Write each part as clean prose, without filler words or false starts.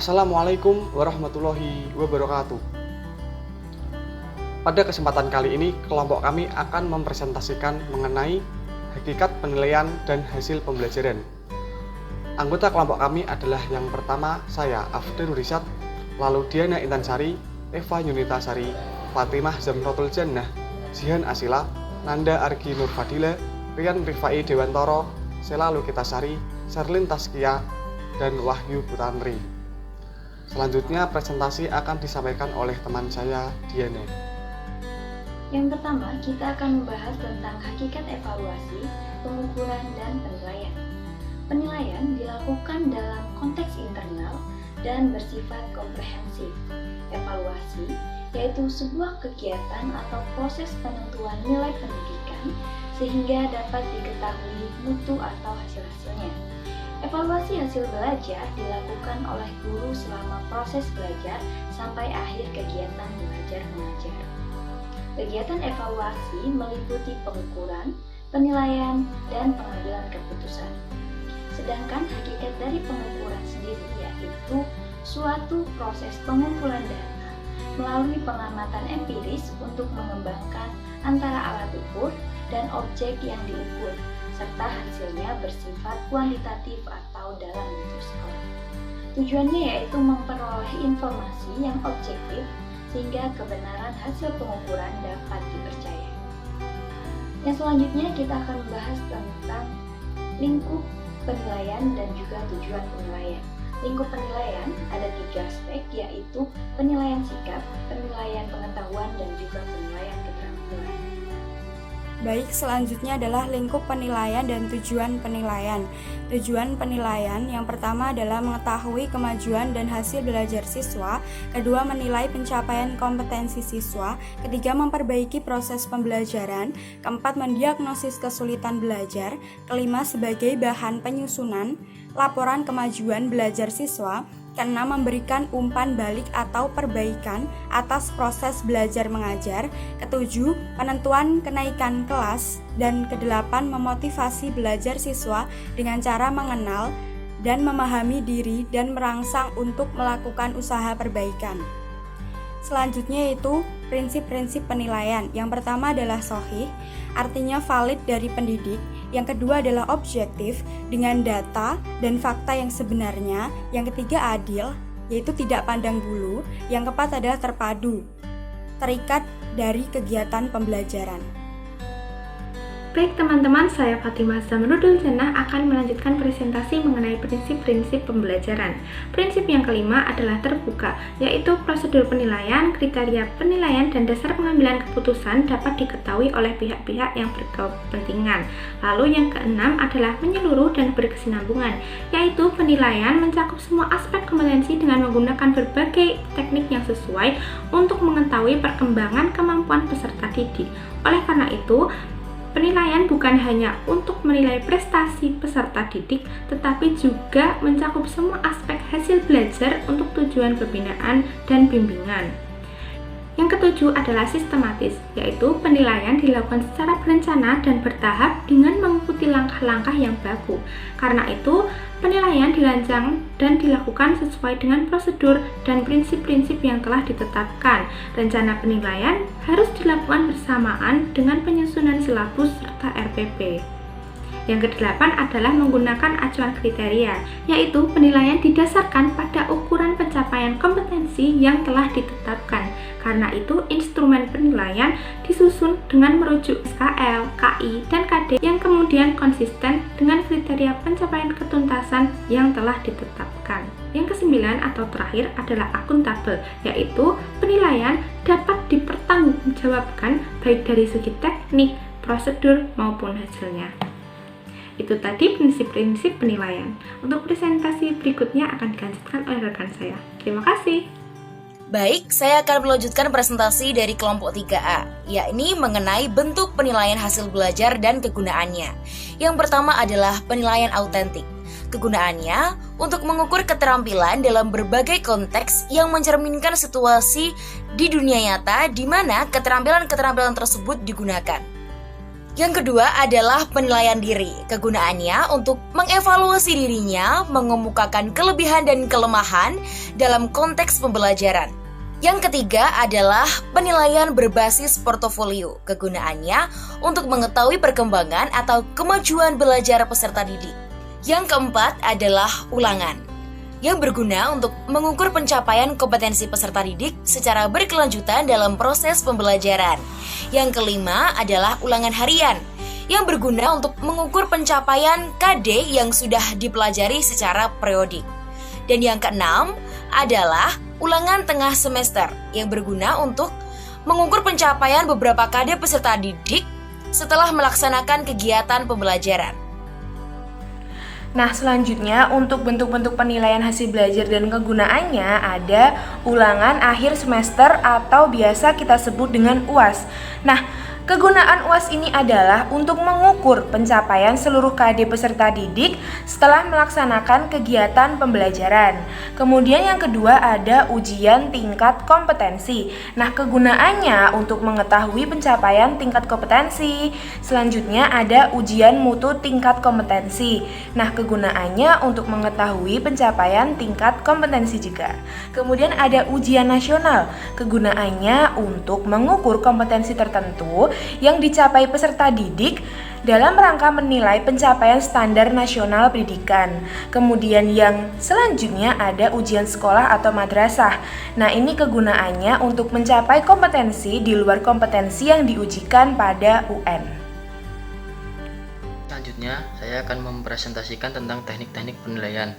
Assalamualaikum warahmatullahi wabarakatuh. Pada kesempatan kali ini, kelompok kami akan mempresentasikan mengenai hakikat penilaian dan hasil pembelajaran. Anggota kelompok kami adalah yang pertama saya, Afdhal Nurrisyad, lalu Diana Intansari, Eva Yunita Sari, Fatimah Zamrotul Jannah, Zihan Asila, Nanda Argi Nurfadila, Rian Rifai Dewantoro, Sela Lukitasari, Sherlyn Taskia, dan Wahyu Putantri. Selanjutnya presentasi akan disampaikan oleh teman saya, Diana. Yang pertama, kita akan membahas tentang hakikat evaluasi, pengukuran, dan penilaian. Penilaian dilakukan dalam konteks internal dan bersifat komprehensif. Evaluasi yaitu sebuah kegiatan atau proses penentuan nilai pendidikan sehingga dapat diketahui mutu atau hasil-hasilnya. Evaluasi hasil belajar dilakukan oleh guru selama proses belajar sampai akhir kegiatan belajar mengajar. Kegiatan evaluasi meliputi pengukuran, penilaian, dan pengambilan keputusan. Sedangkan hakikat dari pengukuran sendiri yaitu suatu proses pengumpulan data melalui pengamatan empiris untuk mengembangkan antara alat ukur dan objek yang diukur, serta hasilnya bersifat kuantitatif atau dalam bentuk skala. Tujuannya yaitu memperoleh informasi yang objektif sehingga kebenaran hasil pengukuran dapat dipercaya. Yang selanjutnya kita akan membahas tentang lingkup penilaian dan juga tujuan penilaian. Lingkup penilaian ada 3 aspek, yaitu penilaian sikap, penilaian pengetahuan, dan juga penilaian keterampilan. Baik, selanjutnya adalah lingkup penilaian dan tujuan penilaian. Tujuan penilaian yang pertama adalah mengetahui kemajuan dan hasil belajar siswa, kedua menilai pencapaian kompetensi siswa, ketiga memperbaiki proses pembelajaran, keempat mendiagnosis kesulitan belajar, kelima sebagai bahan penyusunan laporan kemajuan belajar siswa, keenam memberikan umpan balik atau perbaikan atas proses belajar mengajar, ketujuh penentuan kenaikan kelas, dan kedelapan memotivasi belajar siswa dengan cara mengenal dan memahami diri dan merangsang untuk melakukan usaha perbaikan. Selanjutnya yaitu prinsip-prinsip penilaian. Yang pertama adalah shahih, artinya valid dari pendidik. Yang kedua adalah objektif, dengan data dan fakta yang sebenarnya. Yang ketiga adil, yaitu tidak pandang bulu. Yang keempat adalah terpadu, terikat dari kegiatan pembelajaran. Baik teman-teman, saya Fatimah Zamrotul Jannah akan melanjutkan presentasi mengenai prinsip-prinsip pembelajaran. Prinsip yang kelima adalah terbuka, yaitu prosedur penilaian, kriteria penilaian, dan dasar pengambilan keputusan dapat diketahui oleh pihak-pihak yang berkepentingan. Lalu yang keenam adalah menyeluruh dan berkesinambungan, yaitu penilaian mencakup semua aspek kompetensi dengan menggunakan berbagai teknik yang sesuai untuk mengetahui perkembangan kemampuan peserta didik. Oleh karena itu, penilaian bukan hanya untuk menilai prestasi peserta didik, tetapi juga mencakup semua aspek hasil belajar untuk tujuan pembinaan dan bimbingan. Yang ketujuh adalah sistematis, yaitu penilaian dilakukan secara berencana dan bertahap dengan mengikuti langkah-langkah yang baku. Karena itu, penilaian dirancang dan dilakukan sesuai dengan prosedur dan prinsip-prinsip yang telah ditetapkan. Rencana penilaian harus dilakukan bersamaan dengan penyusunan silabus serta RPP. Yang kedelapan adalah menggunakan acuan kriteria, yaitu penilaian didasarkan pada ukuran pencapaian kompetensi yang telah ditetapkan. Karena itu, instrumen penilaian disusun dengan merujuk SKL, KI, dan KD yang kemudian konsisten dengan kriteria pencapaian ketuntasan yang telah ditetapkan. Yang kesembilan atau terakhir adalah akuntabel, yaitu penilaian dapat dipertanggungjawabkan baik dari segi teknik, prosedur, maupun hasilnya. Itu tadi prinsip-prinsip penilaian. Untuk presentasi berikutnya akan dilanjutkan oleh rekan saya. Terima kasih. Baik, saya akan melanjutkan presentasi dari kelompok 3A, yakni mengenai bentuk penilaian hasil belajar dan kegunaannya. Yang pertama adalah penilaian autentik. Kegunaannya untuk mengukur keterampilan dalam berbagai konteks yang mencerminkan situasi di dunia nyata di mana keterampilan-keterampilan tersebut digunakan. Yang kedua adalah penilaian diri. Kegunaannya untuk mengevaluasi dirinya, mengemukakan kelebihan dan kelemahan dalam konteks pembelajaran. Yang ketiga adalah penilaian berbasis portofolio. Kegunaannya untuk mengetahui perkembangan atau kemajuan belajar peserta didik. Yang keempat adalah ulangan, yang berguna untuk mengukur pencapaian kompetensi peserta didik secara berkelanjutan dalam proses pembelajaran. Yang kelima adalah ulangan harian, yang berguna untuk mengukur pencapaian KD yang sudah dipelajari secara periodik. Dan yang keenam adalah ulangan tengah semester, yang berguna untuk mengukur pencapaian beberapa KD peserta didik setelah melaksanakan kegiatan pembelajaran. Nah, selanjutnya untuk bentuk-bentuk penilaian hasil belajar dan kegunaannya ada ulangan akhir semester atau biasa kita sebut dengan UAS. Nah, kegunaan UAS ini adalah untuk mengukur pencapaian seluruh KD peserta didik setelah melaksanakan kegiatan pembelajaran. Kemudian yang kedua ada ujian tingkat kompetensi. Nah, kegunaannya untuk mengetahui pencapaian tingkat kompetensi. Selanjutnya ada ujian mutu tingkat kompetensi. Nah, kegunaannya untuk mengetahui pencapaian tingkat kompetensi juga. Kemudian ada ujian nasional. Kegunaannya untuk mengukur kompetensi tertentu yang dicapai peserta didik dalam rangka menilai pencapaian standar nasional pendidikan. Kemudian yang selanjutnya ada ujian sekolah atau madrasah. Nah, ini kegunaannya untuk mencapai kompetensi di luar kompetensi yang diujikan pada UN. Selanjutnya, saya akan mempresentasikan tentang teknik-teknik penilaian.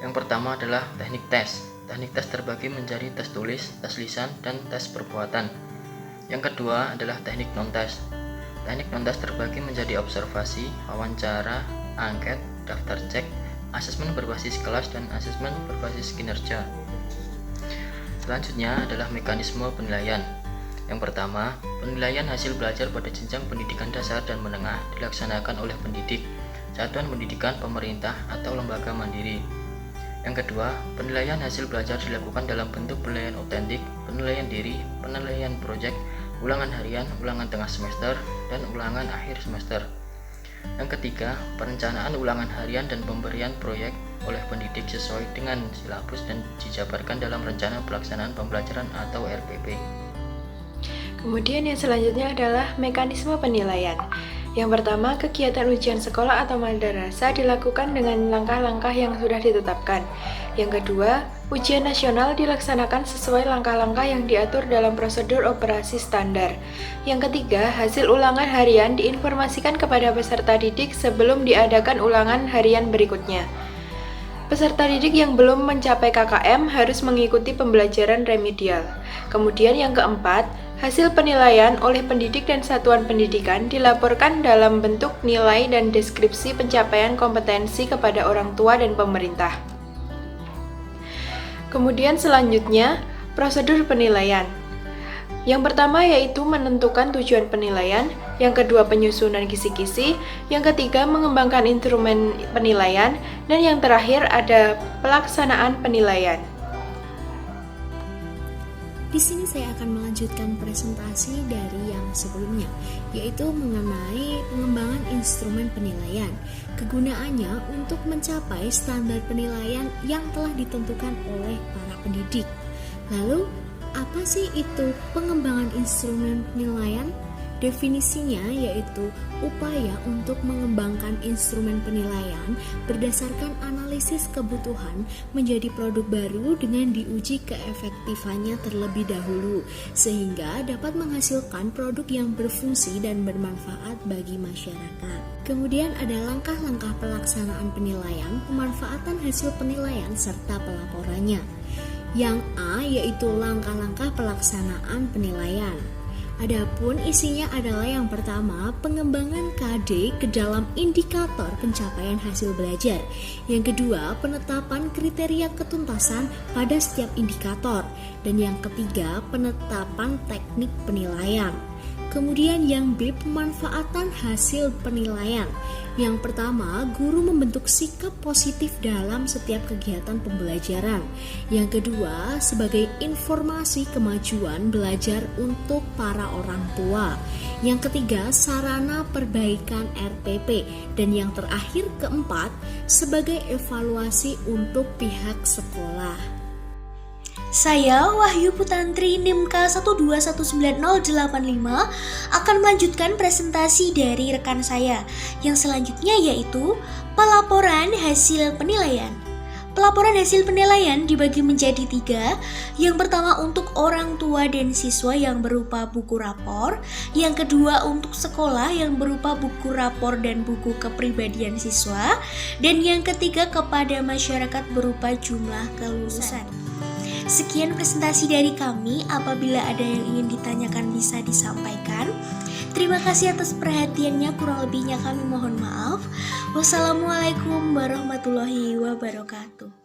Yang pertama adalah teknik tes. Teknik tes terbagi menjadi tes tulis, tes lisan, dan tes perbuatan. Yang kedua adalah teknik non-tes. Teknik non-tes terbagi menjadi observasi, wawancara, angket, daftar cek, asesmen berbasis kelas, dan asesmen berbasis kinerja. Selanjutnya adalah mekanisme penilaian. Yang pertama, penilaian hasil belajar pada jenjang pendidikan dasar dan menengah dilaksanakan oleh pendidik, satuan pendidikan pemerintah, atau lembaga mandiri. Yang kedua, penilaian hasil belajar dilakukan dalam bentuk penilaian otentik, penilaian diri, penilaian proyek, ulangan harian, ulangan tengah semester, dan ulangan akhir semester. Yang ketiga, perencanaan ulangan harian dan pemberian proyek oleh pendidik sesuai dengan silabus dan dijabarkan dalam rencana pelaksanaan pembelajaran atau RPP. Kemudian yang selanjutnya adalah mekanisme penilaian. Yang pertama, kegiatan ujian sekolah atau madrasah dilakukan dengan langkah-langkah yang sudah ditetapkan. Yang kedua, ujian nasional dilaksanakan sesuai langkah-langkah yang diatur dalam prosedur operasi standar. Yang ketiga, hasil ulangan harian diinformasikan kepada peserta didik sebelum diadakan ulangan harian berikutnya. Peserta didik yang belum mencapai KKM harus mengikuti pembelajaran remedial. Kemudian yang keempat, hasil penilaian oleh pendidik dan satuan pendidikan dilaporkan dalam bentuk nilai dan deskripsi pencapaian kompetensi kepada orang tua dan pemerintah. Kemudian selanjutnya, prosedur penilaian. Yang pertama yaitu menentukan tujuan penilaian, yang kedua penyusunan kisi-kisi, yang ketiga mengembangkan instrumen penilaian, dan yang terakhir ada pelaksanaan penilaian. Di sini saya akan melanjutkan presentasi dari yang sebelumnya, yaitu mengenai pengembangan instrumen penilaian. Kegunaannya untuk mencapai standar penilaian yang telah ditentukan oleh para pendidik. Lalu, apa sih itu pengembangan instrumen penilaian? Definisinya yaitu upaya untuk mengembangkan instrumen penilaian berdasarkan analisis kebutuhan menjadi produk baru dengan diuji keefektifannya terlebih dahulu sehingga dapat menghasilkan produk yang berfungsi dan bermanfaat bagi masyarakat. Kemudian ada langkah-langkah pelaksanaan penilaian, pemanfaatan hasil penilaian serta pelaporannya. Yang A yaitu langkah-langkah pelaksanaan penilaian. Adapun isinya adalah yang pertama, pengembangan KD ke dalam indikator pencapaian hasil belajar. Yang kedua, penetapan kriteria ketuntasan pada setiap indikator. Dan yang ketiga, penetapan teknik penilaian. Kemudian yang B, pemanfaatan hasil penilaian. Yang pertama, guru membentuk sikap positif dalam setiap kegiatan pembelajaran. Yang kedua, sebagai informasi kemajuan belajar untuk para orang tua. Yang ketiga, sarana perbaikan RPP. Dan yang terakhir, keempat, sebagai evaluasi untuk pihak sekolah. Saya, Wahyu Putantri NIM K1219085 akan melanjutkan presentasi dari rekan saya yang selanjutnya yaitu pelaporan hasil penilaian. Pelaporan hasil penilaian dibagi menjadi 3. Yang pertama untuk orang tua dan siswa yang berupa buku rapor. Yang kedua untuk sekolah yang berupa buku rapor dan buku kepribadian siswa. Dan yang ketiga kepada masyarakat berupa jumlah kelulusan. Sekian presentasi dari kami. Apabila ada yang ingin ditanyakan bisa disampaikan. Terima kasih atas perhatiannya, kurang lebihnya kami mohon maaf. Wassalamualaikum warahmatullahi wabarakatuh.